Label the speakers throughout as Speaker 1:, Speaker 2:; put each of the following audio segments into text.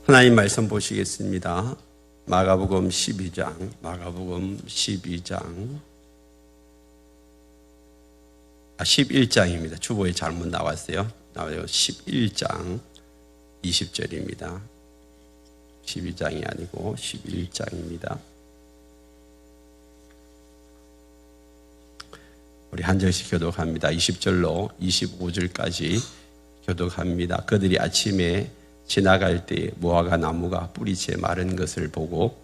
Speaker 1: 하나님 말씀 보시겠습니다. 마가복음 12장, 마가복음 11장입니다. 주보에 잘못 나왔어요. 11장 20절입니다. 12장이 아니고 11장입니다. 우리 한 절씩 교독합니다. 20절로 25절까지 교독합니다. 그들이 아침에 지나갈 때 무화과 나무가 뿌리째 마른 것을 보고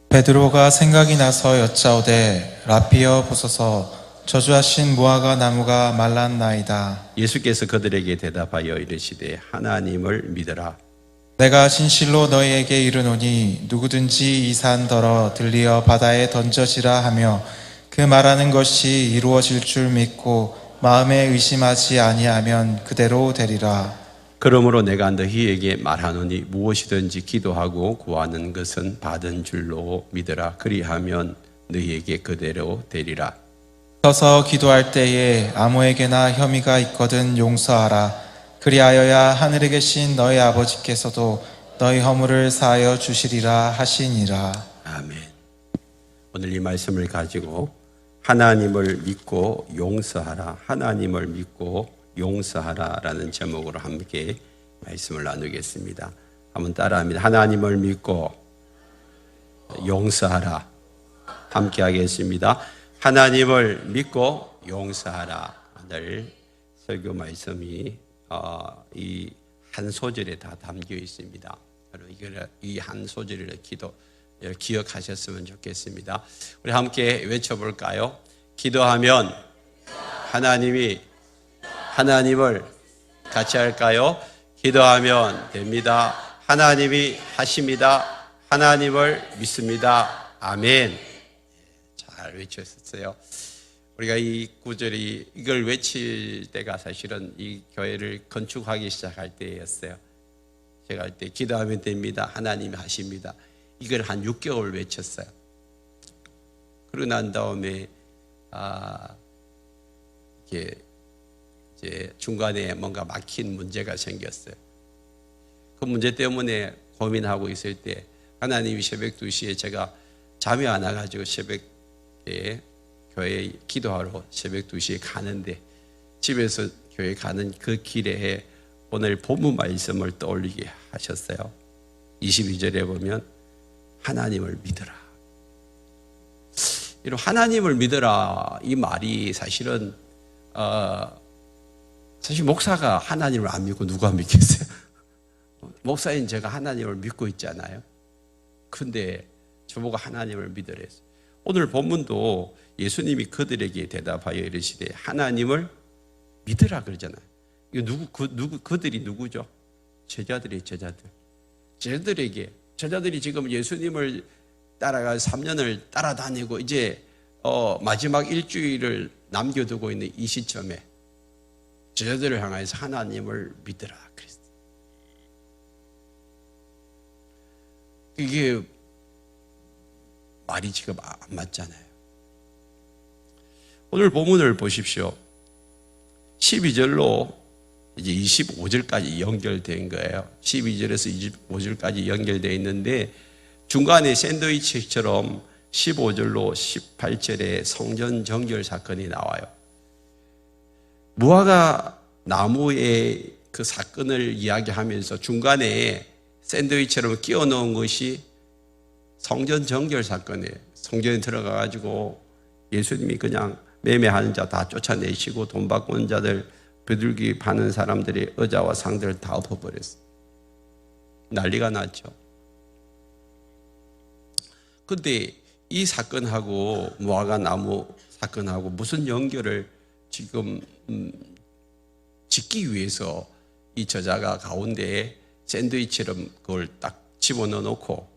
Speaker 2: 베드로가 생각이 나서 여짜오되 라피여 보소서 저주하신 무화과 나무가 말랐나이다.
Speaker 1: 예수께서 그들에게 대답하여 이르시되 하나님을 믿으라.
Speaker 2: 내가 진실로 너희에게 이르노니 누구든지 이 산더러 들리어 바다에 던져지라 하며 그 말하는 것이 이루어질 줄 믿고 마음에 의심하지 아니하면 그대로 되리라.
Speaker 1: 그러므로 내가 너희에게 말하노니 무엇이든지 기도하고 구하는 것은 받은 줄로 믿으라. 그리하면 너희에게 그대로 되리라.
Speaker 2: 서서 기도할 때에 아무에게나 혐의가 있거든 용서하라. 그리하여야 하늘에 계신 너희 아버지께서도 너희 허물을 사하여 주시리라 하시니라.
Speaker 1: 아멘. 오늘 이 말씀을 가지고 하나님을 믿고 용서하라, 하나님을 믿고 용서하라라는 제목으로 함께 말씀을 나누겠습니다. 한번 따라합니다. 하나님을 믿고 용서하라. 함께 하겠습니다. 하나님을 믿고 용서하라. 오늘 설교 말씀이 이 한 소절에 다 담겨 있습니다. 이 한 소절을 기억하셨으면 좋겠습니다. 우리 함께 외쳐볼까요? 기도하면 하나님을 같이 할까요? 기도하면 됩니다. 하나님이 하십니다. 하나님을 믿습니다. 아멘. 잘 외쳤어요. 우리가 이 구절이 이걸 외칠 때가 사실은 이 교회를 건축하기 시작할 때였어요. 제가 할 때 기도하면 됩니다. 하나님이 하십니다. 이걸 한 6개월 외쳤어요. 그러고 난 다음에 이게 이제 중간에 뭔가 막힌 문제가 생겼어요. 그 문제 때문에 고민하고 있을 때 하나님이 새벽 2시에 제가 잠이 안 와가지고 새벽에 교회에 기도하러 새벽 2시에 가는데 집에서 교회 가는 그 길에 오늘 본문 말씀을 떠올리게 하셨어요. 22절에 보면 하나님을 믿으라. 이런 하나님을 믿으라 이 말이 사실은 사실 목사가 하나님을 안 믿고 누가 믿겠어요? 목사인 제가 하나님을 믿고 있잖아요. 근데 저보고 하나님을 믿으래요. 오늘 본문도 예수님이 그들에게 대답하여 이르시되 하나님을 믿으라 그러잖아요. 이거 그들이 누구죠? 제자들이 제자들이 지금 예수님을 따라가 3년을 따라다니고 이제 마지막 일주일을 남겨두고 있는 이 시점에 제자들을 향해서 하나님을 믿으라 그랬어요. 이게 말이 지금 안 맞잖아요. 오늘 본문을 보십시오. 12절로 이제 25절까지 연결된 거예요. 12절에서 25절까지 연결되어 있는데 중간에 샌드위치처럼 15절로 18절에 성전 정결 사건이 나와요. 무화과 나무의 그 사건을 이야기하면서 중간에 샌드위치처럼 끼워 넣은 것이 성전 정결 사건이에요. 성전에 들어가가지고 예수님이 그냥 매매하는 자 다 쫓아내시고 돈 받고 온 자들 비둘기 파는 사람들의 의자와 상들을 다 엎어버렸어요. 난리가 났죠. 근데 이 사건하고 무화과 나무 사건하고 무슨 연결을 지금 짓기 위해서 이 저자가 가운데에 샌드위치처럼 그걸 딱 집어넣어 놓고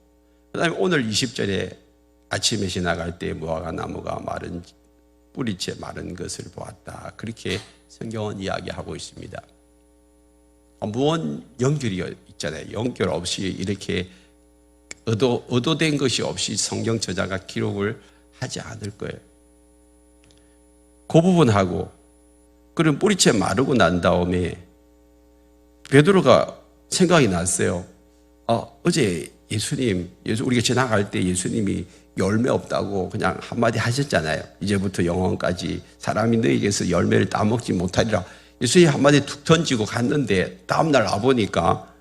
Speaker 1: 그 다음에 오늘 20절에 아침에 지나갈 때 무화과 나무가 뿌리째 마른 것을 보았다. 그렇게 성경은 이야기하고 있습니다. 무언 연결이 있잖아요. 연결 없이 이렇게 의도된 것이 없이 성경 저자가 기록을 하지 않을 거예요. 그 부분하고 그럼 뿌리채 마르고 난 다음에 베드로가 생각이 났어요. 어제 우리가 지나갈 때 예수님이 열매 없다고 그냥 한마디 하셨잖아요. 이제부터 영원까지 사람이 너에게서 열매를 따먹지 못하리라. 예수님이 한마디 툭 던지고 갔는데 다음날 와보니까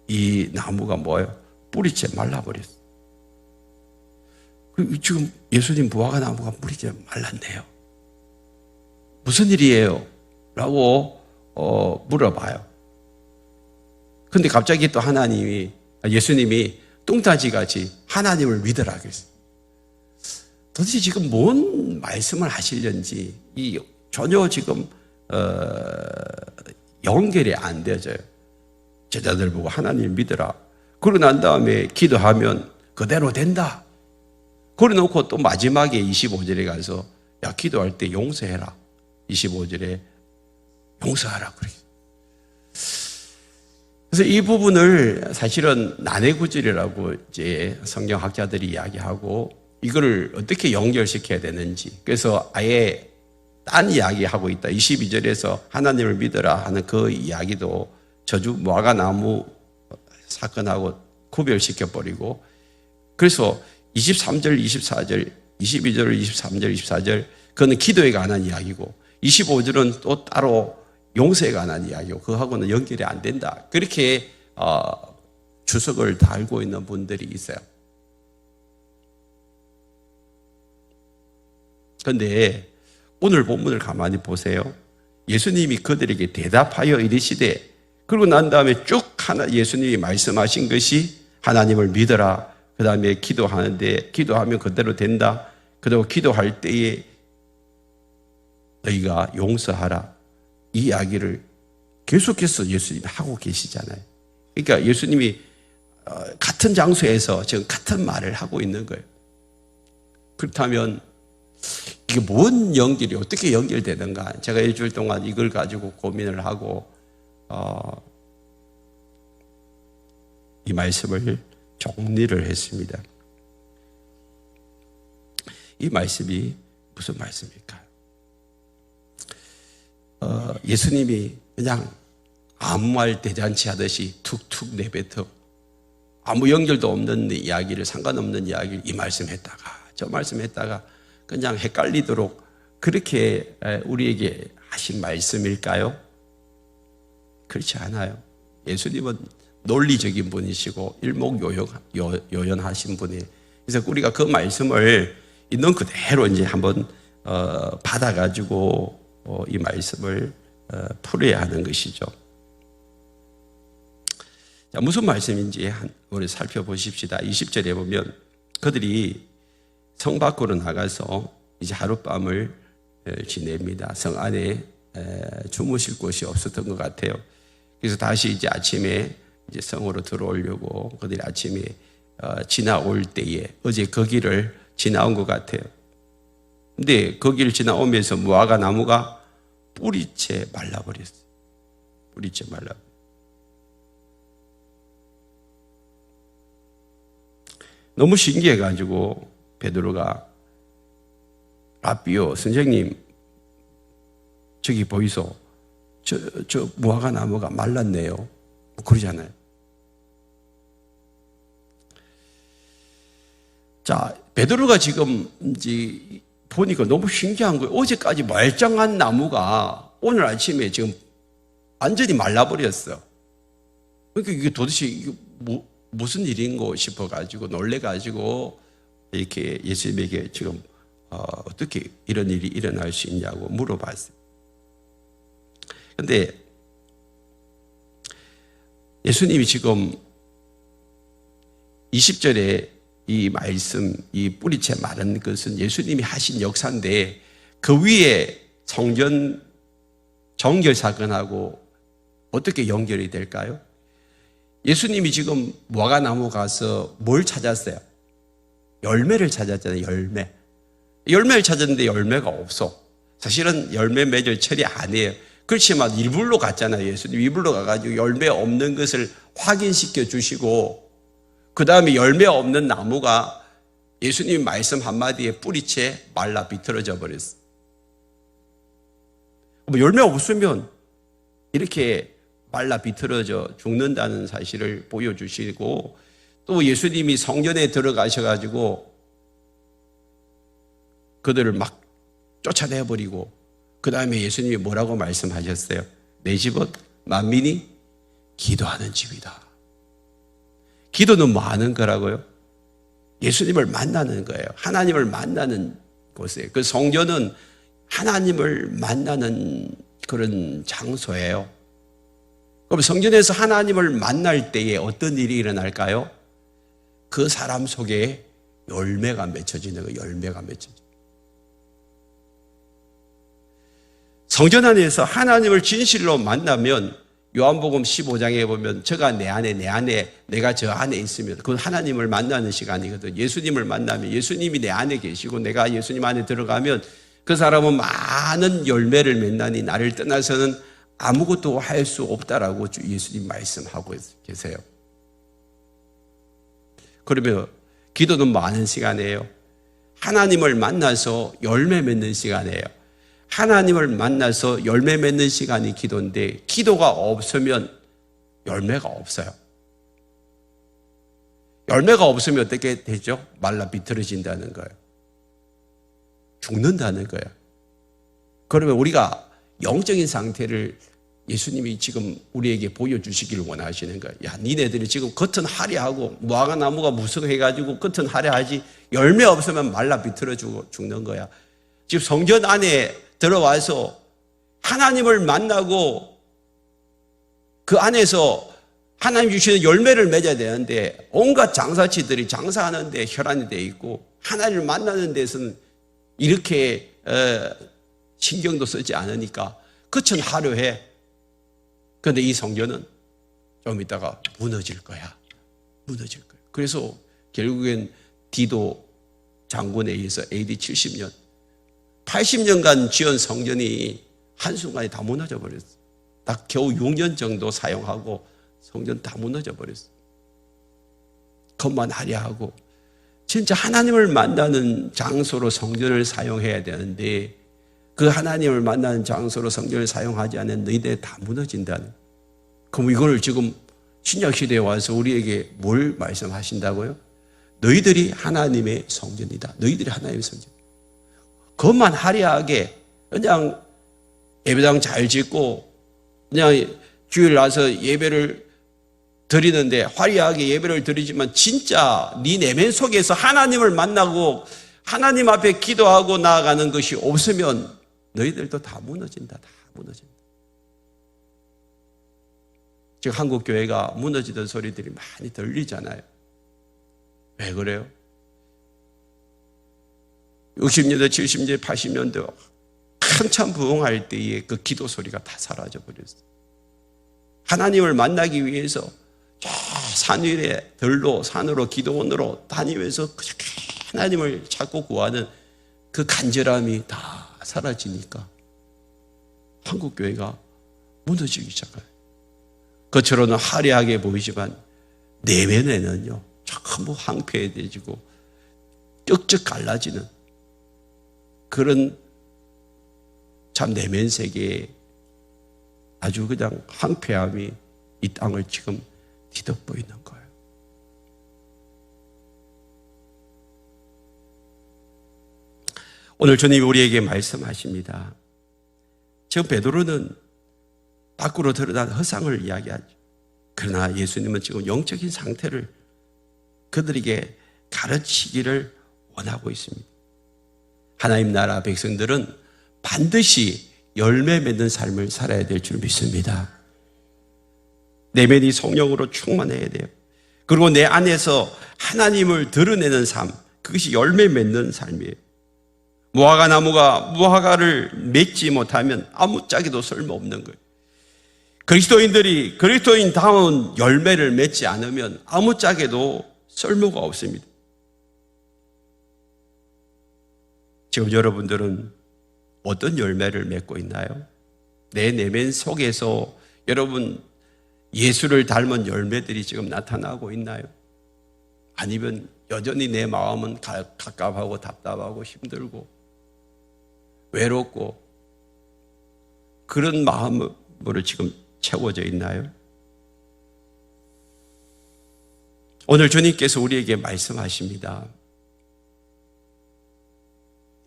Speaker 1: 이 나무가 뭐예요? 뿌리채 말라버렸어요. 지금 예수님 무화과 나무가 뿌리채 말랐네요. 무슨 일이에요? 라고 물어봐요. 근데 갑자기 또 예수님이 뚱따지같이 하나님을 믿으라 그랬어요. 도대체 지금 뭔 말씀을 하시려는지 전혀 지금 연결이 안 되어져요. 제자들 보고 하나님 믿으라. 그러고 난 다음에 기도하면 그대로 된다. 그래놓고 또 마지막에 25절에 가서 기도할 때 용서해라. 25절에 용서하라 그래요. 그래서 이 부분을 사실은 난해구절이라고 이제 성경학자들이 이야기하고 이거를 어떻게 연결시켜야 되는지, 그래서 아예 딴 이야기하고 있다. 22절에서 하나님을 믿어라 하는 그 이야기도 저주 무화과 나무 사건하고 구별시켜버리고, 그래서 23절, 24절, 22절, 23절, 24절 그거는 기도에 관한 이야기고 25절은 또 따로 용서에 관한 이야기고 그거하고는 연결이 안 된다. 그렇게 주석을 달고 있는 분들이 있어요. 그런데 오늘 본문을 가만히 보세요. 예수님이 그들에게 대답하여 이르시되, 그러고 난 다음에 쭉 예수님이 말씀하신 것이 하나님을 믿어라. 그 다음에 기도하면 그대로 된다. 그리고 기도할 때에 너희가 용서하라. 이 이야기를 계속해서 예수님이 하고 계시잖아요. 그러니까 예수님이 같은 장소에서 지금 같은 말을 하고 있는 거예요. 그렇다면 이게 뭔 연결이 어떻게 연결되는가? 제가 일주일 동안 이걸 가지고 고민을 하고 이 말씀을 정리를 했습니다. 이 말씀이 무슨 말씀일까요? 예수님이 그냥 아무 말 대잔치 하듯이 툭툭 내뱉어 아무 연결도 없는 이야기를, 상관없는 이야기를 이 말씀 했다가 저 말씀 했다가 그냥 헷갈리도록 그렇게 우리에게 하신 말씀일까요? 그렇지 않아요. 예수님은 논리적인 분이시고 일목요연하신 분이에요. 그래서 우리가 그 말씀을 있는 그대로 이제 한번 받아가지고 이 말씀을 풀어야 하는 것이죠. 자, 무슨 말씀인지 우리 살펴보십시다. 20절에 보면 그들이 성 밖으로 나가서 이제 하룻밤을 지냅니다. 성 안에 주무실 곳이 없었던 것 같아요. 그래서 다시 이제 아침에 이제 성으로 들어오려고 그들이 아침에 지나올 때에 어제 그 길을 지나온 것 같아요. 근데 그 길을 지나오면서 무화과 나무가 뿌리채 말라버렸어요. 뿌리채 말라버렸어요. 너무 신기해가지고 베드로가 라비오 선생님 저기 보이소, 저 무화과 나무가 말랐네요. 뭐 그러잖아요. 자, 베드로가 지금 이제 보니까 너무 신기한 거예요. 어제까지 멀쩡한 나무가 오늘 아침에 지금 완전히 말라버렸어. 그러니까 이게 도대체 이게 무슨 일인고 싶어가지고 놀래가지고 이렇게 예수님에게 지금 어떻게 이런 일이 일어날 수 있냐고 물어봤어요. 그런데 예수님이 지금 20절에 이 말씀, 이 뿌리채 마른 것은 예수님이 하신 역사인데 그 위에 성전 정결 사건하고 어떻게 연결이 될까요? 예수님이 지금 무화과 나무 가서 뭘 찾았어요? 열매를 찾았잖아요. 열매를 찾았는데 열매가 없어. 사실은 열매 맺을 철이 아니에요. 그렇지만 일부러 갔잖아요. 예수님 일부러 가가지고 열매 없는 것을 확인시켜 주시고 그 다음에 열매 없는 나무가 예수님 말씀 한마디에 뿌리채 말라 비틀어져 버렸어. 열매 없으면 이렇게 말라 비틀어져 죽는다는 사실을 보여주시고, 또 예수님이 성전에 들어가셔가지고 그들을 막 쫓아내버리고, 그 다음에 예수님이 뭐라고 말씀하셨어요? 내 집은 만민이 기도하는 집이다. 기도는 뭐 하는 거라고요? 예수님을 만나는 거예요. 하나님을 만나는 곳이에요. 그 성전은 하나님을 만나는 그런 장소예요. 그럼 성전에서 하나님을 만날 때에 어떤 일이 일어날까요? 그 사람 속에 열매가 맺혀지는 거예요. 열매가 맺혀지는 거예요. 성전 안에서 하나님을 진실로 만나면 요한복음 15장에 보면 저가 내 안에 내가 저 안에 있으면 그건 하나님을 만나는 시간이거든요. 예수님을 만나면 예수님이 내 안에 계시고 내가 예수님 안에 들어가면 그 사람은 많은 열매를 맺나니 나를 떠나서는 아무것도 할 수 없다라고 예수님 말씀하고 계세요. 그러면 기도는 많은 시간이에요. 하나님을 만나서 열매 맺는 시간이에요. 하나님을 만나서 열매 맺는 시간이 기도인데, 기도가 없으면 열매가 없어요. 열매가 없으면 어떻게 되죠? 말라 비틀어진다는 거예요. 죽는다는 거예요. 그러면 우리가 영적인 상태를 예수님이 지금 우리에게 보여주시기를 원하시는 거예요. 야, 니네들이 지금 겉은 화려하고 무화과 나무가 무성해가지고 겉은 화려하지 열매 없으면 말라 비틀어 죽는 거야. 지금 성전 안에 들어와서 하나님을 만나고 그 안에서 하나님 주시는 열매를 맺어야 되는데, 온갖 장사치들이 장사하는 데 혈안이 돼 있고 하나님을 만나는 데서는 이렇게 신경도 쓰지 않으니까 끝은 화려해. 그런데 이 성전은 좀 이따가 무너질 거야. 무너질 거야. 그래서 결국엔 디도 장군에 의해서 AD 70년 80년간 지은 성전이 한순간에 다 무너져 버렸어. 딱 겨우 6년 정도 사용하고 성전 다 무너져 버렸어. 겉만 화려하고. 진짜 하나님을 만나는 장소로 성전을 사용해야 되는데, 그 하나님을 만나는 장소로 성전을 사용하지 않은 너희들 다 무너진다는. 그럼 이걸 지금 신약시대에 와서 우리에게 뭘 말씀하신다고요? 너희들이 하나님의 성전이다. 너희들이 하나님의 성전. 그것만 화려하게 그냥 예배당 잘 짓고 그냥 주일 나서 예배를 드리는데 화려하게 예배를 드리지만, 진짜 네 내면 속에서 하나님을 만나고 하나님 앞에 기도하고 나아가는 것이 없으면 너희들도 다 무너진다. 다 무너진다. 지금 한국 교회가 무너지던 소리들이 많이 들리잖아요. 왜 그래요? 60년대, 70년대, 80년대 한참 부흥할 때에 그 기도 소리가 다 사라져 버렸어요. 하나님을 만나기 위해서 저 산 위에 들로 산으로 기도원으로 다니면서 하나님을 찾고 구하는 그 간절함이 다 사라지니까 한국 교회가 무너지기 시작해요. 겉으로는 화려하게 보이지만 내면에는요 전부 황폐해지고 쩍쩍 갈라지는 그런 참 내면 세계에 아주 그냥 황폐함이 이 땅을 지금 뒤덮고 있는 거예요. 오늘 주님이 우리에게 말씀하십니다. 지금 베드로는 밖으로 드러난 허상을 이야기하죠. 그러나 예수님은 지금 영적인 상태를 그들에게 가르치기를 원하고 있습니다. 하나님 나라 백성들은 반드시 열매 맺는 삶을 살아야 될 줄 믿습니다. 내면이 성령으로 충만해야 돼요. 그리고 내 안에서 하나님을 드러내는 삶, 그것이 열매 맺는 삶이에요. 무화과 나무가 무화과를 맺지 못하면 아무짝에도 쓸모없는 거예요. 그리스도인들이 그리스도인다운 열매를 맺지 않으면 아무짝에도 쓸모가 없습니다. 지금 여러분들은 어떤 열매를 맺고 있나요? 내 내면 속에서 여러분 예수를 닮은 열매들이 지금 나타나고 있나요? 아니면 여전히 내 마음은 갑갑하고 답답하고 힘들고 외롭고 그런 마음으로 지금 채워져 있나요? 오늘 주님께서 우리에게 말씀하십니다.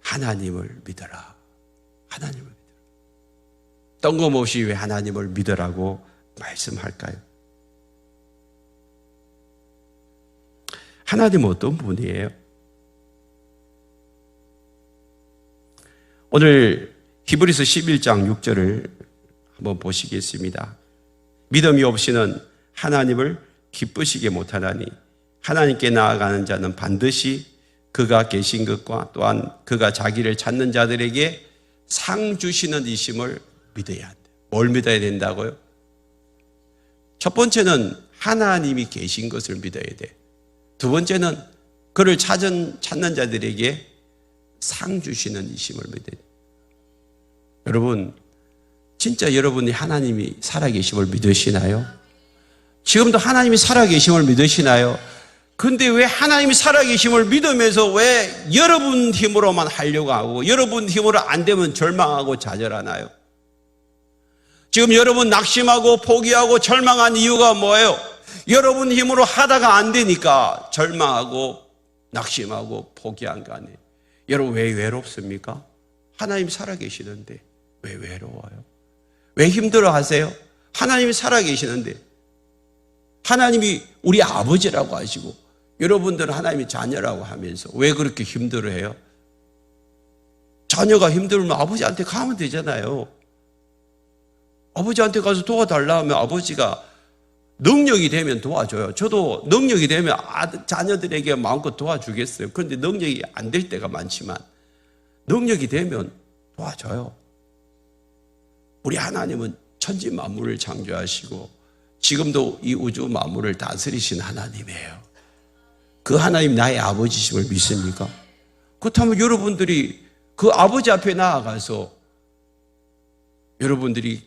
Speaker 1: 하나님을 믿어라. 하나님을 믿어라. 뜬금없이 왜 하나님을 믿으라고 말씀할까요? 하나님은 어떤 분이에요? 오늘 히브리서 11장 6절을 한번 보시겠습니다. 믿음이 없이는 하나님을 기쁘시게 못하나니 하나님께 나아가는 자는 반드시 그가 계신 것과 또한 그가 자기를 찾는 자들에게 상 주시는 이심을 믿어야 한다. 뭘 믿어야 된다고요? 첫 번째는 하나님이 계신 것을 믿어야 돼. 두 번째는 그를 찾는 자들에게 상 주시는 이심을 믿어야 돼. 여러분, 진짜 여러분이 하나님이 살아계심을 믿으시나요? 지금도 하나님이 살아계심을 믿으시나요? 근데 왜 하나님이 살아계심을 믿으면서 왜 여러분 힘으로만 하려고 하고 여러분 힘으로 안 되면 절망하고 좌절하나요? 지금 여러분 낙심하고 포기하고 절망한 이유가 뭐예요? 여러분 힘으로 하다가 안 되니까 절망하고 낙심하고 포기한 거 아니에요. 여러분 왜 외롭습니까? 하나님 살아계시는데 왜 외로워요? 왜 힘들어하세요? 하나님이 살아계시는데 하나님이 우리 아버지라고 하시고 여러분들은 하나님이 자녀라고 하면서 왜 그렇게 힘들어해요? 자녀가 힘들면 아버지한테 가면 되잖아요. 아버지한테 가서 도와달라 하면 아버지가 능력이 되면 도와줘요. 저도 능력이 되면 자녀들에게 마음껏 도와주겠어요. 그런데 능력이 안 될 때가 많지만 능력이 되면 도와줘요. 우리 하나님은 천지 만물을 창조하시고 지금도 이 우주 만물을 다스리신 하나님이에요. 그 하나님 나의 아버지심을 믿습니까? 그렇다면 여러분들이 그 아버지 앞에 나아가서 여러분들이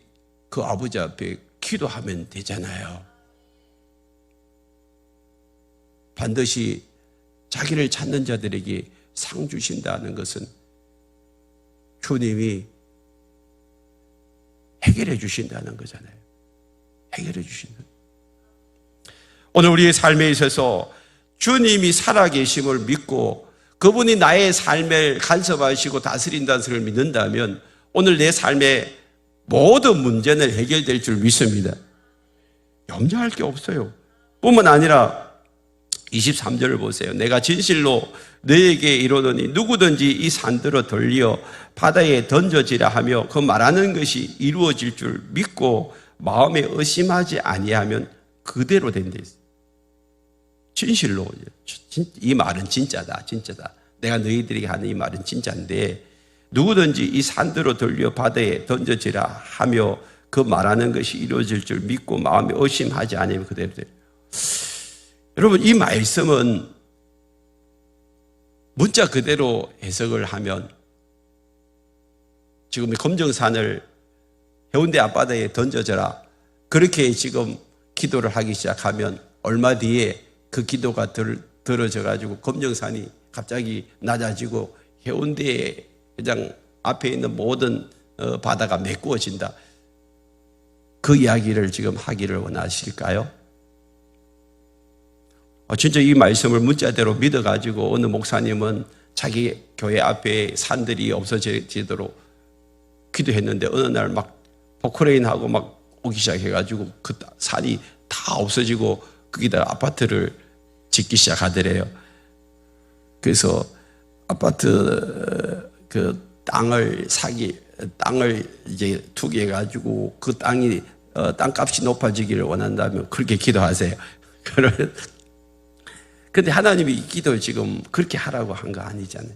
Speaker 1: 그 아버지 앞에 기도하면 되잖아요. 반드시 자기를 찾는 자들에게 상 주신다는 것은 주님이 해결해 주신다는 거잖아요. 해결해 주신다. 오늘 우리의 삶에 있어서 주님이 살아계심을 믿고 그분이 나의 삶을 간섭하시고 다스린다는 것을 믿는다면 오늘 내 삶의 모든 문제는 해결될 줄 믿습니다. 염려할 게 없어요. 뿐만 아니라 23절을 보세요. 내가 진실로 너에게 이르노니 누구든지 이 산들어 돌려 바다에 던져지라 하며 그 말하는 것이 이루어질 줄 믿고 마음에 의심하지 아니하면 그대로 된다. 진실로 이 말은 진짜다. 진짜다. 내가 너희들에게 하는 이 말은 진짜인데 누구든지 이 산들어 돌려 바다에 던져지라 하며 그 말하는 것이 이루어질 줄 믿고 마음에 의심하지 않으면 그대로 돼. 여러분 이 말씀은 문자 그대로 해석을 하면 지금 검정산을 해운대 앞바다에 던져져라 그렇게 지금 기도를 하기 시작하면 얼마 뒤에 그 기도가 들어져 가지고 검정산이 갑자기 낮아지고 해운대에 그냥 앞에 있는 모든 바다가 메꾸어진다. 그 이야기를 지금 하기를 원하실까요? 진짜 이 말씀을 문자대로 믿어가지고 어느 목사님은 자기 교회 앞에 산들이 없어지도록 기도했는데 어느 날 막 포크레인하고 막 오기 시작해가지고 그 산이 다 없어지고 거기다 아파트를 짓기 시작하더래요. 그래서 아파트 그 땅을 이제 투기해가지고 그 땅이 땅값이 높아지기를 원한다면 그렇게 기도하세요. 그런데 하나님이 이 기도를 지금 그렇게 하라고 한 거 아니잖아요.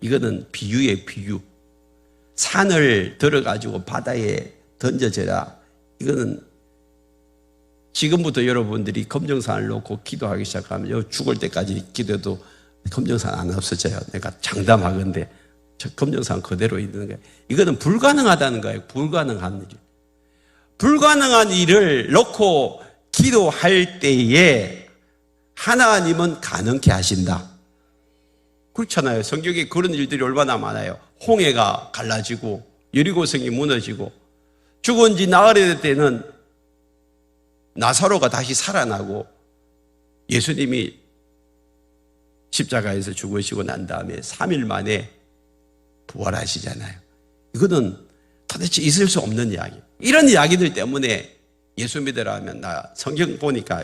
Speaker 1: 이거는 비유예요, 비유. 산을 들어가지고 바다에 던져져라. 이거는 지금부터 여러분들이 검정산을 놓고 기도하기 시작하면 죽을 때까지 기도해도 검정산 안 없어져요. 내가 장담하건대 저 검정산 그대로 있는 거예요. 이거는 불가능하다는 거예요. 불가능한 일. 불가능한 일을 놓고 기도할 때에 하나님은 가능케 하신다. 그렇잖아요. 성경에 그런 일들이 얼마나 많아요. 홍해가 갈라지고 여리고성이 무너지고 죽은 지 나흘이 될 때는 나사로가 다시 살아나고 예수님이 십자가에서 죽으시고 난 다음에 3일 만에 부활하시잖아요. 이거는 도대체 있을 수 없는 이야기. 이런 이야기들 때문에 예수 믿으라면 나 성경 보니까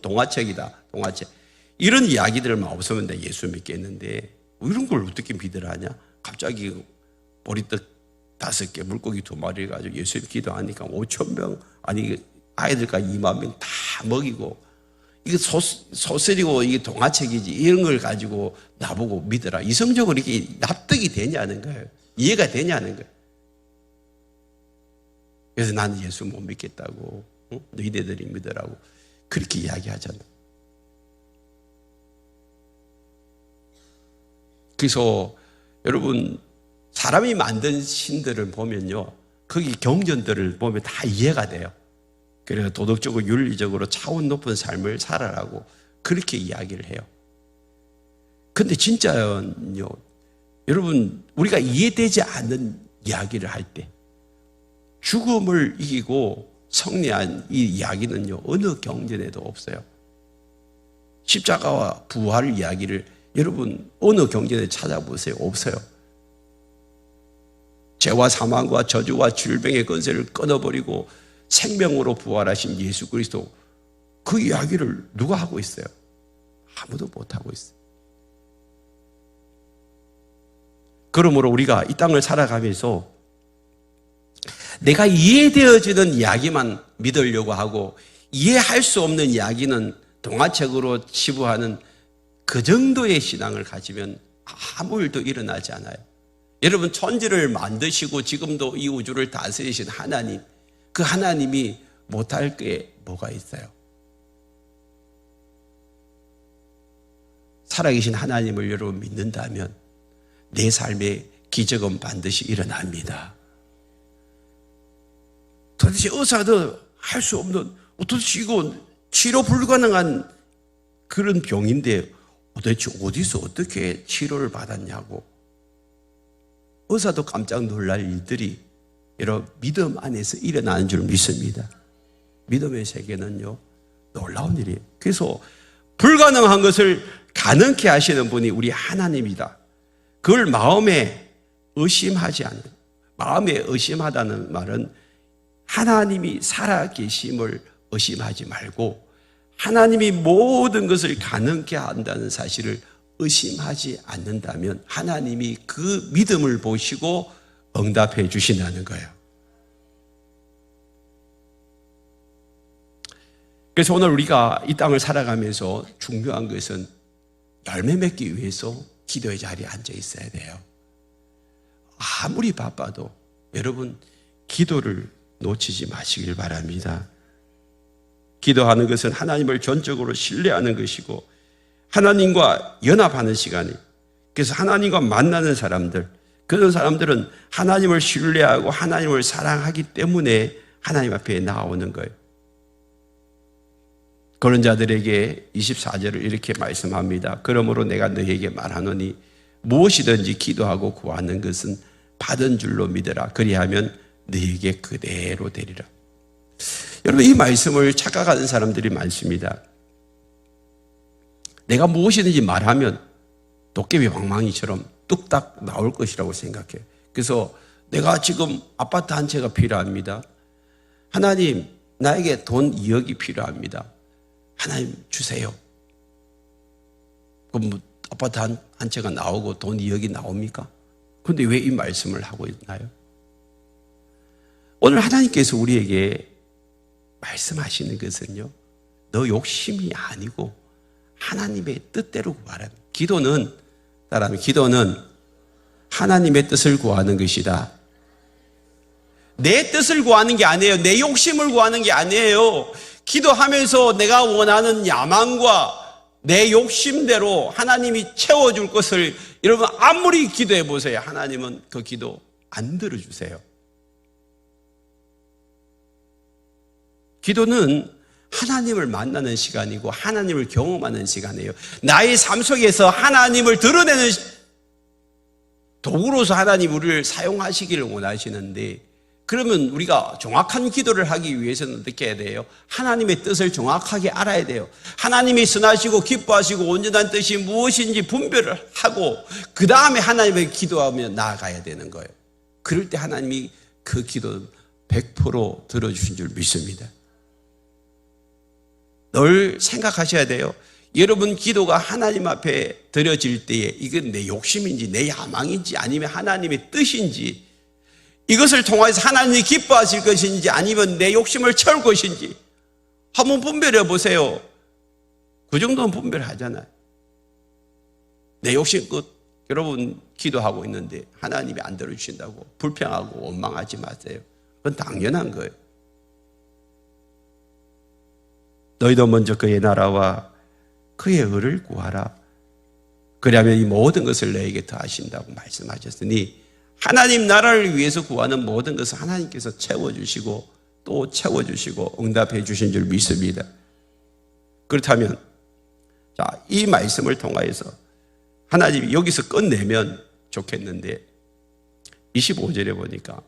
Speaker 1: 동화책이다. 동화책. 이런 이야기들만 없으면 나 예수 믿겠는데 이런 걸 어떻게 믿으라냐? 갑자기 보리떡 5개, 물고기 2마리 가지고 예수 기도하니까 5,000명, 아니 아이들까지 2만 명 다 먹이고, 이게 소설이고 이게 동화책이지, 이런 걸 가지고 나보고 믿으라. 이성적으로 이게 납득이 되냐는 거예요. 이해가 되냐는 거예요. 그래서 나는 예수 못 믿겠다고, 너희들이 믿으라고 그렇게 이야기하잖아요. 그래서 여러분, 사람이 만든 신들을 보면요, 거기 경전들을 보면 다 이해가 돼요. 그래서 도덕적으로 윤리적으로 차원 높은 삶을 살아라고 그렇게 이야기를 해요. 근데 진짜요, 여러분, 우리가 이해되지 않는 이야기를 할 때 죽음을 이기고 승리한 이 이야기는요, 어느 경전에도 없어요. 십자가와 부활 이야기를 여러분 어느 경전에 찾아보세요. 없어요. 죄와 사망과 저주와 질병의 권세를 끊어버리고 생명으로 부활하신 예수 그리스도, 그 이야기를 누가 하고 있어요? 아무도 못하고 있어요. 그러므로 우리가 이 땅을 살아가면서 내가 이해되어지는 이야기만 믿으려고 하고 이해할 수 없는 이야기는 동화책으로 치부하는 그 정도의 신앙을 가지면 아무 일도 일어나지 않아요. 여러분, 천지를 만드시고 지금도 이 우주를 다스리신 하나님, 그 하나님이 못할 게 뭐가 있어요? 살아계신 하나님을 여러분 믿는다면 내 삶에 기적은 반드시 일어납니다. 도대체 의사도 할 수 없는, 도대체 이거 치료 불가능한 그런 병인데 도대체 어디서 어떻게 치료를 받았냐고. 의사도 깜짝 놀랄 일들이 여러분 믿음 안에서 일어나는 줄 믿습니다. 믿음의 세계는요, 놀라운 일이에요. 그래서 불가능한 것을 가능케 하시는 분이 우리 하나님이다. 그걸 마음에 의심하지 않는, 마음에 의심하다는 말은 하나님이 살아계심을 의심하지 말고 하나님이 모든 것을 가능케 한다는 사실을 의심하지 않는다면 하나님이 그 믿음을 보시고 응답해 주신다는 거예요. 그래서 오늘 우리가 이 땅을 살아가면서 중요한 것은 열매 맺기 위해서 기도의 자리에 앉아 있어야 돼요. 아무리 바빠도 여러분 기도를 놓치지 마시길 바랍니다. 기도하는 것은 하나님을 전적으로 신뢰하는 것이고 하나님과 연합하는 시간이, 그래서 하나님과 만나는 사람들, 그런 사람들은 하나님을 신뢰하고 하나님을 사랑하기 때문에 하나님 앞에 나오는 거예요. 그런 자들에게 24절을 이렇게 말씀합니다. 그러므로 내가 너희에게 말하노니 무엇이든지 기도하고 구하는 것은 받은 줄로 믿으라. 그리하면 너희에게 그대로 되리라. 여러분, 이 말씀을 착각하는 사람들이 많습니다. 내가 무엇이든지 말하면 도깨비 방망이처럼 뚝딱 나올 것이라고 생각해요. 그래서 내가 지금 아파트 한 채가 필요합니다. 하나님, 나에게 돈 2억이 필요합니다. 하나님 주세요. 그럼 뭐 아파트 한 채가 나오고 돈 2억이 나옵니까? 그런데 왜 이 말씀을 하고 있나요? 오늘 하나님께서 우리에게 말씀하시는 것은요, 너 욕심이 아니고 하나님의 뜻대로 구하라. 기도는 하나님의 뜻을 구하는 것이다. 내 뜻을 구하는 게 아니에요. 내 욕심을 구하는 게 아니에요. 기도하면서 내가 원하는 야망과 내 욕심대로 하나님이 채워줄 것을 여러분 아무리 기도해 보세요. 하나님은 그 기도 안 들어주세요. 기도는 하나님을 만나는 시간이고 하나님을 경험하는 시간이에요. 나의 삶 속에서 하나님을 드러내는 도구로서 하나님 우리를 사용하시기를 원하시는데 그러면 우리가 정확한 기도를 하기 위해서는 어떻게 해야 돼요? 하나님의 뜻을 정확하게 알아야 돼요. 하나님이 선하시고 기뻐하시고 온전한 뜻이 무엇인지 분별을 하고 그 다음에 하나님에게 기도하며 나아가야 되는 거예요. 그럴 때 하나님이 그 기도는 100% 들어주신 줄 믿습니다. 늘 생각하셔야 돼요. 여러분 기도가 하나님 앞에 드려질 때에 이건 내 욕심인지 내 야망인지 아니면 하나님의 뜻인지, 이것을 통해서 하나님이 기뻐하실 것인지 아니면 내 욕심을 채울 것인지 한번 분별해 보세요. 그 정도는 분별하잖아요. 내 욕심껏 여러분 기도하고 있는데 하나님이 안 들어주신다고 불평하고 원망하지 마세요. 그건 당연한 거예요. 너희도 먼저 그의 나라와 그의 의를 구하라. 그리하면 이 모든 것을 너에게 더하신다고 말씀하셨으니 하나님 나라를 위해서 구하는 모든 것을 하나님께서 채워주시고 또 채워주시고 응답해 주신 줄 믿습니다. 그렇다면 자, 이 말씀을 통하여서 하나님이 여기서 끝내면 좋겠는데 25절에 보니까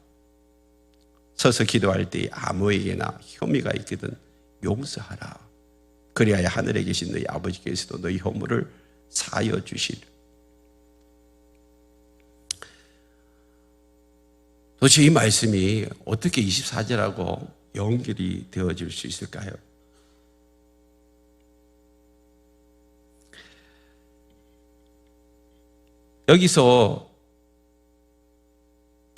Speaker 1: 서서 기도할 때 아무에게나 혐의가 있거든 용서하라. 그리하여 하늘에 계신 너희 아버지께서도 너희 허물을 사하여 주시리라. 도대체 이 말씀이 어떻게 24절하고 연결이 되어질 수 있을까요? 여기서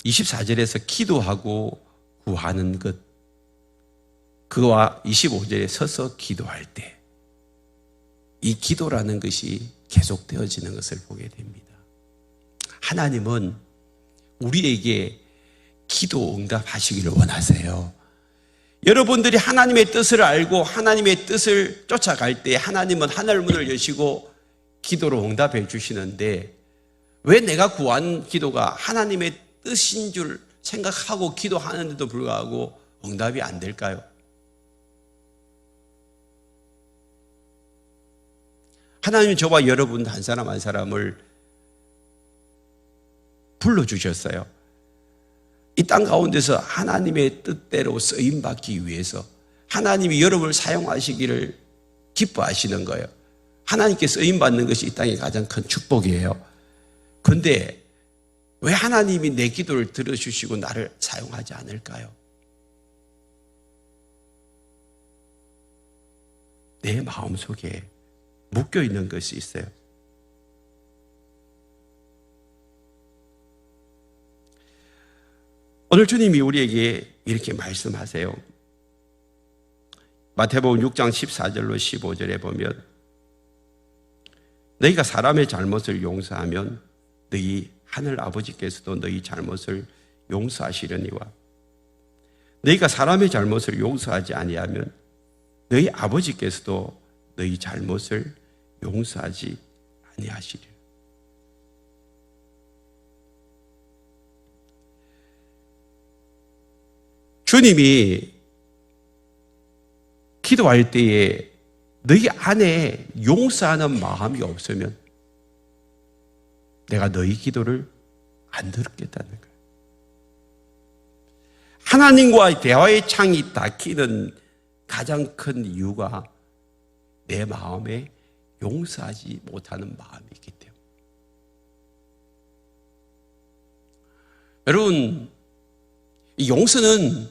Speaker 1: 24절에서 기도하고 구하는 것, 그와 25절에 서서 기도할 때 이 기도라는 것이 계속되어지는 것을 보게 됩니다. 하나님은 우리에게 기도 응답하시기를 원하세요. 여러분들이 하나님의 뜻을 알고 하나님의 뜻을 쫓아갈 때 하나님은 하늘문을 여시고 기도로 응답해 주시는데 왜 내가 구한 기도가 하나님의 뜻인 줄 생각하고 기도하는데도 불구하고 응답이 안 될까요? 하나님은 저와 여러분 한 사람 한 사람을 불러주셨어요. 이 땅 가운데서 하나님의 뜻대로 쓰임받기 위해서 하나님이 여러분을 사용하시기를 기뻐하시는 거예요. 하나님께 쓰임받는 것이 이 땅의 가장 큰 축복이에요. 그런데 왜 하나님이 내 기도를 들어주시고 나를 사용하지 않을까요? 내 마음속에 묶여있는 것이 있어요. 오늘 주님이 우리에게 이렇게 말씀하세요. 마태복음 6장 14절로 15절에 보면 너희가 사람의 잘못을 용서하면 너희 하늘 아버지께서도 너희 잘못을 용서하시려니와 너희가 사람의 잘못을 용서하지 아니하면 너희 아버지께서도 너희 잘못을 용서하지 아니하시리라. 주님이 기도할 때에 너희 안에 용서하는 마음이 없으면 내가 너희 기도를 안 들었겠다는 거예요. 하나님과의 대화의 창이 닫히는 가장 큰 이유가 내 마음에 용서하지 못하는 마음이 있기 때문에. 여러분, 이 용서는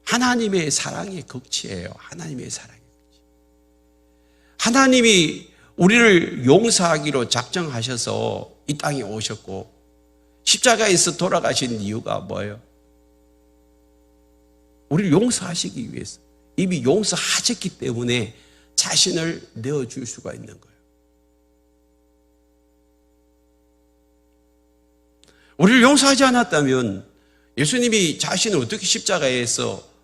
Speaker 1: 하나님의 사랑의 극치예요. 하나님의 사랑의 극치. 하나님이 우리를 용서하기로 작정하셔서 이 땅에 오셨고 십자가에서 돌아가신 이유가 뭐예요? 우리를 용서하시기 위해서. 이미 용서하셨기 때문에 자신을 내어줄 수가 있는 거예요. 우리를 용서하지 않았다면 예수님이 자신을 어떻게 십자가에서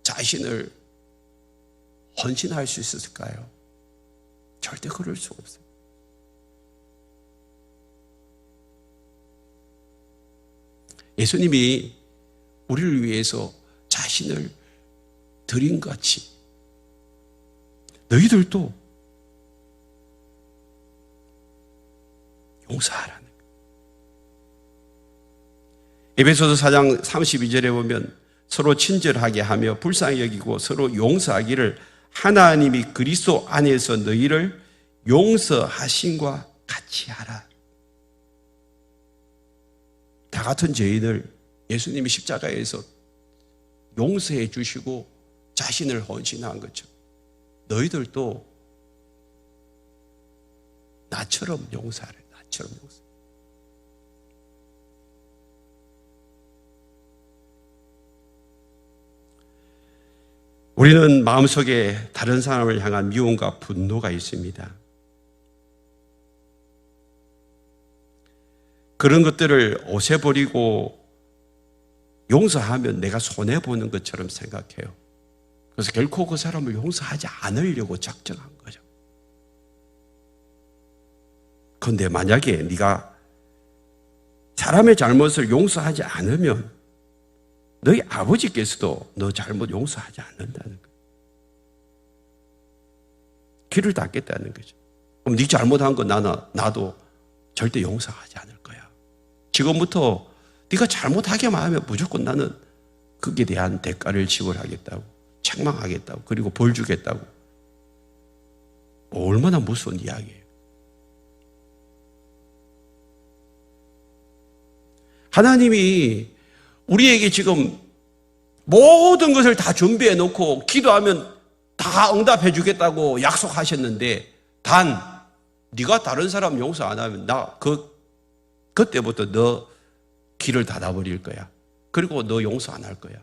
Speaker 1: 자신을 헌신할 수 있었을까요? 절대 그럴 수 없어요. 예수님이 우리를 위해서 자신을 드린 것 같이 너희들도 용서하라는 에베소서 4장 32절에 보면 서로 친절하게 하며 불쌍히 여기고 서로 용서하기를 하나님이 그리스도 안에서 너희를 용서하신과 같이 하라. 다 같은 죄인을 예수님이 십자가에서 용서해 주시고 자신을 헌신한 것처럼 너희들도 나처럼 용서하래. 나처럼 용서. 우리는 마음속에 다른 사람을 향한 미움과 분노가 있습니다. 그런 것들을 없애버리고 용서하면 내가 손해보는 것처럼 생각해요. 그래서 결코 그 사람을 용서하지 않으려고 작정한 거죠. 그런데 만약에 네가 사람의 잘못을 용서하지 않으면 너희 아버지께서도 너 잘못 용서하지 않는다는 거예요. 귀를 닫겠다는 거죠. 그럼 네 잘못한 거 나도 절대 용서하지 않을 거야. 지금부터 네가 잘못하게만 하면 무조건 나는 거기에 대한 대가를 지불하겠다고, 책망하겠다고, 그리고 벌 주겠다고. 얼마나 무서운 이야기예요. 하나님이 우리에게 지금 모든 것을 다 준비해 놓고 기도하면 다 응답해 주겠다고 약속하셨는데, 단 네가 다른 사람 용서 안 하면 나 그때부터 너 길을 닫아버릴 거야. 그리고 너 용서 안 할 거야.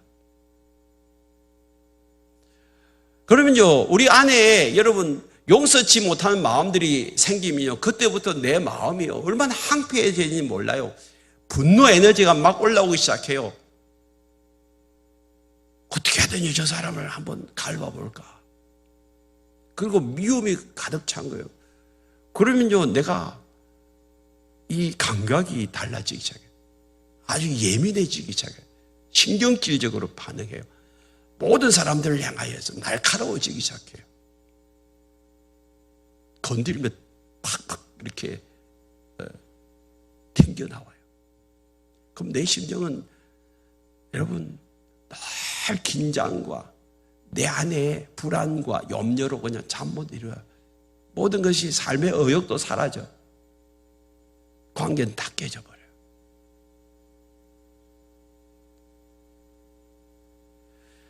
Speaker 1: 그러면요, 우리 안에 여러분 용서치 못하는 마음들이 생기면요, 그때부터 내 마음이 얼마나 황폐해지는지 몰라요. 분노 에너지가 막 올라오기 시작해요. 어떻게 하더니 저 사람을 한번 갈봐볼까. 그리고 미움이 가득 찬 거예요. 그러면요, 내가 이 감각이 달라지기 시작해요. 아주 예민해지기 시작해요. 신경질적으로 반응해요. 모든 사람들을 향하여서 날카로워지기 시작해요. 건들면 팍팍 이렇게 튕겨나와요. 그럼 내 심정은 여러분 늘 긴장과 내 안에 불안과 염려로 그냥 잠 못 이루어요. 모든 것이 삶의 의욕도 사라져. 관계는 다 깨져버려요.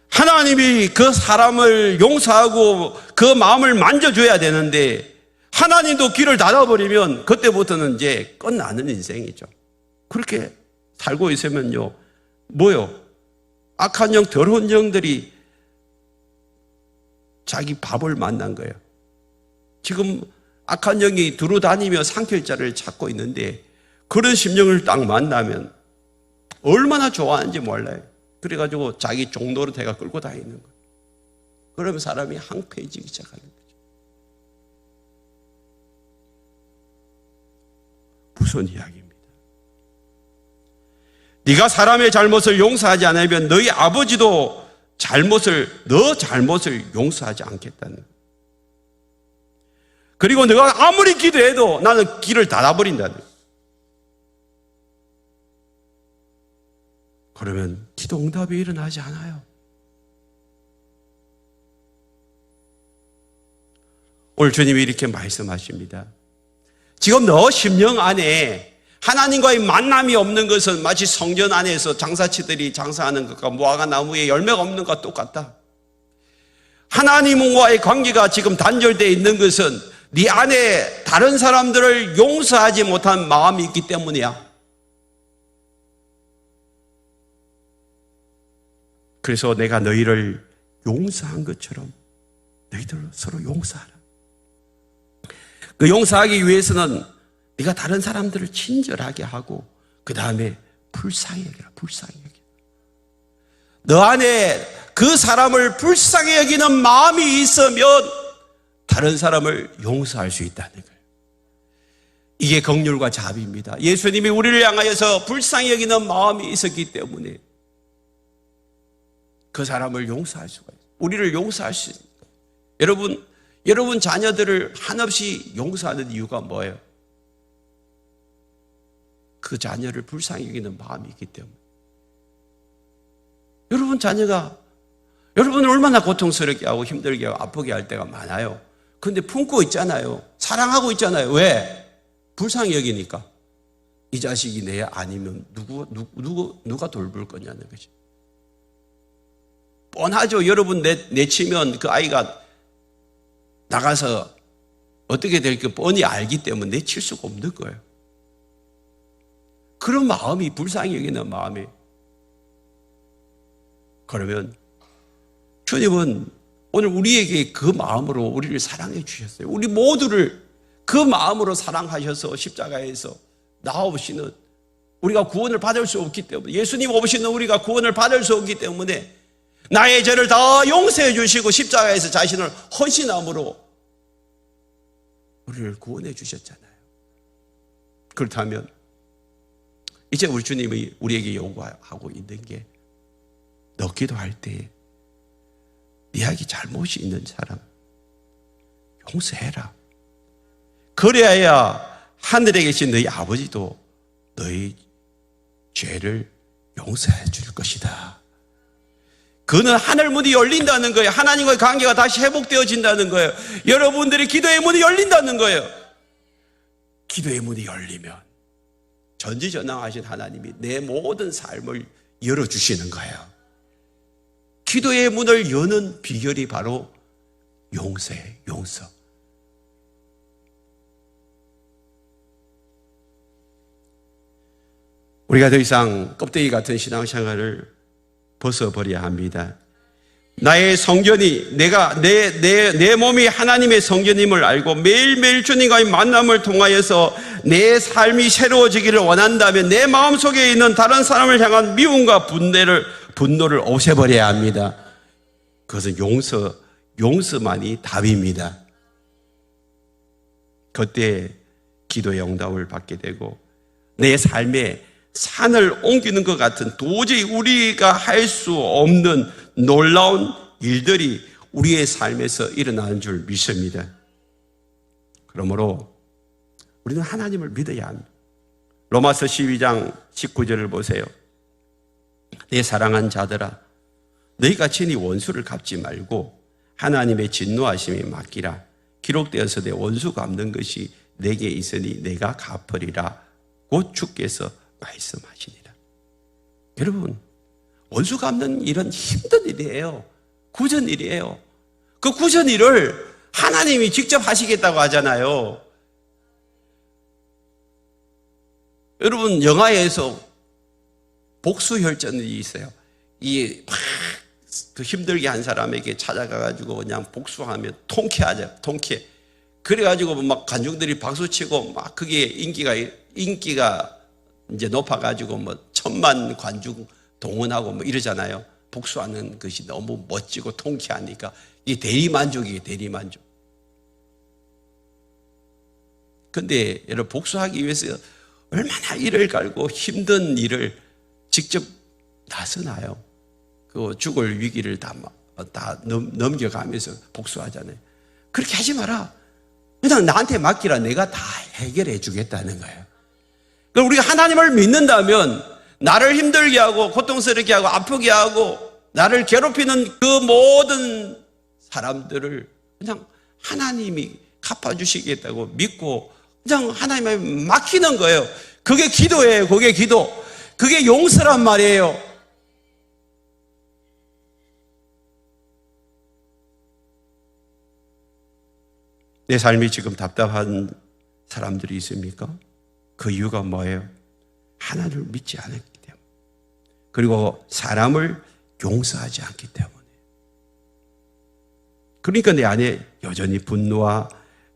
Speaker 1: 하나님이 그 사람을 용서하고 그 마음을 만져줘야 되는데 하나님도 귀를 닫아버리면 그때부터는 이제 끝나는 인생이죠. 그렇게 살고 있으면요, 뭐요? 악한 영, 더러운 영들이 자기 밥을 만난 거예요. 지금 악한 영이 두루 다니며 삼킬 자를 찾고 있는데 그런 심령을 딱 만나면 얼마나 좋아하는지 몰라요. 그래가지고 자기 종로로 대가 끌고 다니는 거예요. 그러면 사람이 황폐해지기 시작하는 거죠. 무슨 이야기입니다. 네가 사람의 잘못을 용서하지 않으면 너희 아버지도 너 잘못을 용서하지 않겠다는 거예요. 그리고 너가 아무리 기도해도 나는 길을 닫아버린다는 거예요. 그러면 기도 응답이 일어나지 않아요. 오늘 주님이 이렇게 말씀하십니다. 지금 너 심령 안에 하나님과의 만남이 없는 것은 마치 성전 안에서 장사치들이 장사하는 것과 무화과 나무에 열매가 없는 것과 똑같다. 하나님과의 관계가 지금 단절되어 있는 것은 네 안에 다른 사람들을 용서하지 못한 마음이 있기 때문이야. 그래서 내가 너희를 용서한 것처럼 너희들 서로 용서하라. 그 용서하기 위해서는 네가 다른 사람들을 친절하게 하고 그 다음에 불쌍히 여기라. 불쌍히 여기라. 너 안에 그 사람을 불쌍히 여기는 마음이 있으면 다른 사람을 용서할 수 있다는 거예요. 이게 긍휼과 자비입니다. 예수님이 우리를 향하여서 불쌍히 여기는 마음이 있었기 때문에 그 사람을 용서할 수가 있어요. 우리를 용서할 수 있어요. 여러분 자녀들을 한없이 용서하는 이유가 뭐예요? 그 자녀를 불쌍히 여기는 마음이 있기 때문에. 여러분 자녀가 여러분을 얼마나 고통스럽게 하고 힘들게 하고 아프게 할 때가 많아요. 그런데 품고 있잖아요. 사랑하고 있잖아요. 왜? 불쌍히 여기니까. 이 자식이 내 아니면 누가 돌볼 거냐는 것이. 뻔하죠. 여러분 내치면 그 아이가 나가서 어떻게 될까 뻔히 알기 때문에 내칠 수가 없는 거예요. 그런 마음이 불쌍히 여기는 마음이. 그러면 주님은 오늘 우리에게 그 마음으로 우리를 사랑해 주셨어요. 우리 모두를 그 마음으로 사랑하셔서 십자가에서 나 없이는 우리가 구원을 받을 수 없기 때문에, 예수님 없이는 우리가 구원을 받을 수 없기 때문에 나의 죄를 다 용서해 주시고 십자가에서 자신을 헌신함으로 우리를 구원해 주셨잖아요. 그렇다면 이제 우리 주님이 우리에게 요구하고 있는 게, 너 기도할 때에 네 아기 잘못이 있는 사람 용서해라. 그래야 하늘에 계신 너희 아버지도 너희 죄를 용서해 줄 것이다. 그는 하늘 문이 열린다는 거예요. 하나님과의 관계가 다시 회복되어진다는 거예요. 여러분들의 기도의 문이 열린다는 거예요. 기도의 문이 열리면 전지전능하신 하나님이 내 모든 삶을 열어주시는 거예요. 기도의 문을 여는 비결이 바로 용서예요. 용서. 우리가 더 이상 껍데기 같은 신앙생활을 벗어버려야 합니다. 나의 성전이, 내 몸이 하나님의 성전임을 알고 매일매일 주님과의 만남을 통하여서 내 삶이 새로워지기를 원한다면 내 마음속에 있는 다른 사람을 향한 미움과 분노를 없애버려야 합니다. 그것은 용서만이 답입니다. 그때 기도의 응답을 받게 되고 내 삶에 산을 옮기는 것 같은 도저히 우리가 할 수 없는 놀라운 일들이 우리의 삶에서 일어나는 줄 믿습니다. 그러므로 우리는 하나님을 믿어야 합니다. 로마서 12장 19절을 보세요. 내 사랑한 자들아, 너희가 친히 원수를 갚지 말고 하나님의 진노하심에 맡기라. 기록되어서 내 원수 갚는 것이 내게 있으니 내가 갚으리라. 곧 주께서 말씀하시니라. 여러분, 원수 갚는 일은 힘든 일이에요. 굳은 일이에요. 그 굳은 일을 하나님이 직접 하시겠다고 하잖아요. 여러분, 영화에서 복수혈전이 있어요. 이 막 그 힘들게 한 사람에게 찾아가가지고 그냥 복수하면 통쾌하죠. 통쾌. 그래가지고 막 관중들이 박수치고 막 그게 인기가 이제 높아가지고 뭐 1000만 관중 동원하고 뭐 이러잖아요. 복수하는 것이 너무 멋지고 통쾌하니까 이게 대리만족이에요. 대리만족. 근데 여러분, 복수하기 위해서 얼마나 일을 갈고 힘든 일을 직접 나서나요. 그 죽을 위기를 다 넘겨가면서 복수하잖아요. 그렇게 하지 마라. 그냥 나한테 맡기라. 내가 다 해결해 주겠다는 거예요. 그럼 우리가 하나님을 믿는다면 나를 힘들게 하고 고통스럽게 하고 아프게 하고 나를 괴롭히는 그 모든 사람들을 그냥 하나님이 갚아주시겠다고 믿고 그냥 하나님에 맡기는 거예요. 그게 기도예요. 그게 기도. 그게 용서란 말이에요. 내 삶이 지금 답답한 사람들이 있습니까? 그 이유가 뭐예요? 하나님을 믿지 않았기 때문에, 그리고 사람을 용서하지 않기 때문에. 그러니까 내 안에 여전히 분노와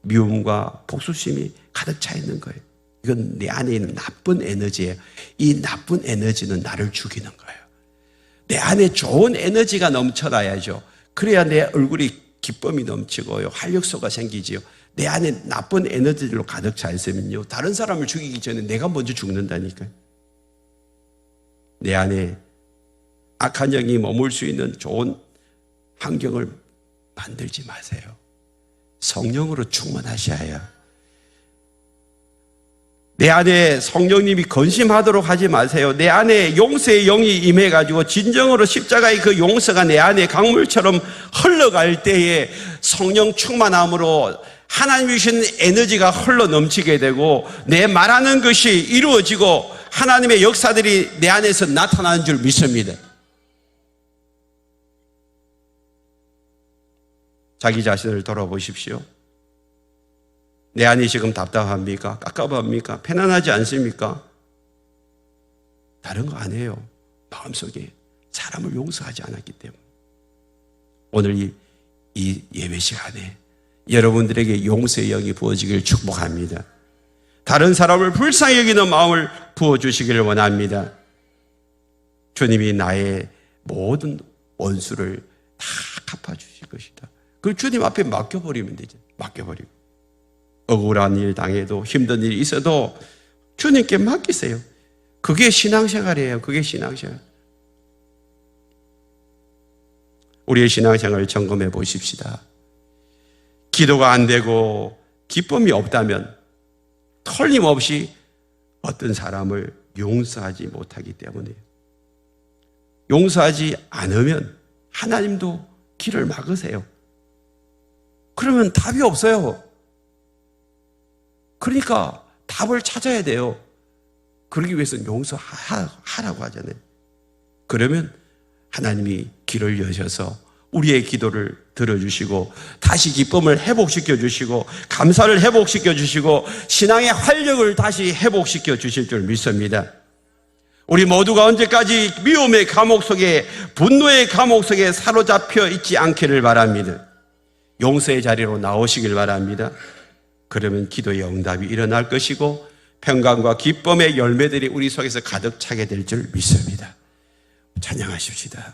Speaker 1: 미움과 복수심이 가득 차 있는 거예요. 이건 내 안에 있는 나쁜 에너지예요. 이 나쁜 에너지는 나를 죽이는 거예요. 내 안에 좋은 에너지가 넘쳐나야죠. 그래야 내 얼굴이 기쁨이 넘치고요, 활력소가 생기지요. 내 안에 나쁜 에너지로 가득 차 있으면요, 다른 사람을 죽이기 전에 내가 먼저 죽는다니까요. 내 안에 악한 영이 머물 수 있는 좋은 환경을 만들지 마세요. 성령으로 충만하셔야 내 안에 성령님이 건심하도록 하지 마세요. 내 안에 용서의 영이 임해가지고 진정으로 십자가의 그 용서가 내 안에 강물처럼 흘러갈 때에 성령 충만함으로 하나님이 주신 에너지가 흘러 넘치게 되고 내 말하는 것이 이루어지고 하나님의 역사들이 내 안에서 나타나는 줄 믿습니다. 자기 자신을 돌아보십시오. 내 안이 지금 답답합니까? 깝깝합니까? 편안하지 않습니까? 다른 거 아니에요. 마음속에 사람을 용서하지 않았기 때문에. 오늘 이 예배 시간에 여러분들에게 용서의 영이 부어지기를 축복합니다. 다른 사람을 불쌍히 여기는 마음을 부어주시기를 원합니다. 주님이 나의 모든 원수를 다 갚아주실 것이다. 그걸 주님 앞에 맡겨버리면 되죠. 맡겨버리고. 억울한 일 당해도 힘든 일이 있어도 주님께 맡기세요. 그게 신앙생활이에요. 그게 신앙생활. 우리의 신앙생활을 점검해 보십시다. 기도가 안 되고 기쁨이 없다면 틀림없이 어떤 사람을 용서하지 못하기 때문에 용서하지 않으면 하나님도 길을 막으세요. 그러면 답이 없어요. 그러니까 답을 찾아야 돼요. 그러기 위해서는 용서하라고 하잖아요. 그러면 하나님이 길을 여셔서 우리의 기도를 들어주시고 다시 기쁨을 회복시켜 주시고 감사를 회복시켜 주시고 신앙의 활력을 다시 회복시켜 주실 줄 믿습니다. 우리 모두가 언제까지 미움의 감옥 속에 분노의 감옥 속에 사로잡혀 있지 않기를 바랍니다. 용서의 자리로 나오시길 바랍니다. 그러면 기도의 응답이 일어날 것이고 평강과 기쁨의 열매들이 우리 속에서 가득 차게 될 줄 믿습니다. 찬양하십시다.